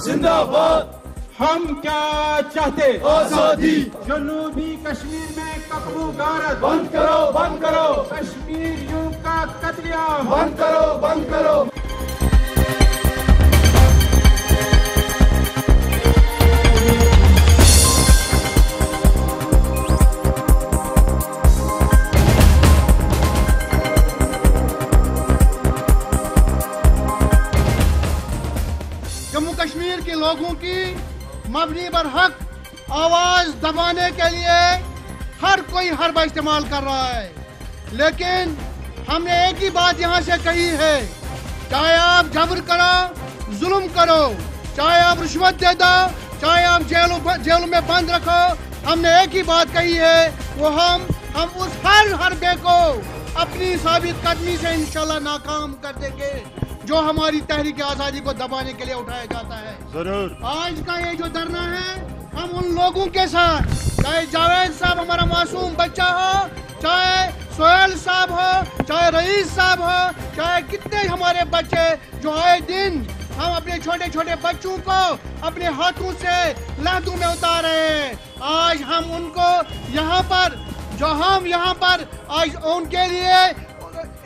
जिंदाबाद। हम क्या चाहते? आजादी। जनूबी कश्मीर में कब्रू गारत बंद करो, बंद करो। कश्मीरियों का कत्लेआम बंद करो, बंद करो। जम्मू कश्मीर के लोगों की मबनी बर हक आवाज दबाने के लिए हर कोई हरबा इस्तेमाल कर रहा है, लेकिन हमने एक ही बात यहाँ से कही है, चाहे आप जबर करो, जुल्म करो, चाहे आप रिश्वत दे दो, चाहे आप जेलों में बंद रखो, हमने एक ही बात कही है, वो हम उस हर हरबे को अपनी साबित कदमी से इंशाल्लाह नाकाम कर देंगे जो हमारी तहरीक आज़ादी को दबाने के लिए उठाया जाता है। जरूर। आज का ये जो धरना है, हम उन लोगों के साथ, चाहे जावेद साहब हमारा मासूम बच्चा हो, चाहे सोहेल साहब हो, चाहे रईस साहब हो, चाहे कितने हमारे बच्चे जो आए दिन हम अपने छोटे छोटे बच्चों को अपने हाथों से लहदू में उतार रहे हैं, आज हम उनको यहाँ पर आज उनके लिए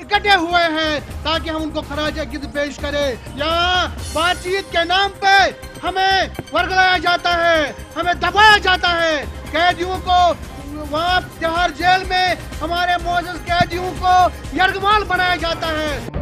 इकट्ठे हुए हैं ताकि हम उनको खराज अक़ीदत पेश करें। यहाँ बातचीत के नाम पे हमें वर्गलाया जाता है, हमें दबाया जाता है, कैदियों को वहाँ तिहाड़ जेल में हमारे मौजूद कैदियों को यरगमाल बनाया जाता है।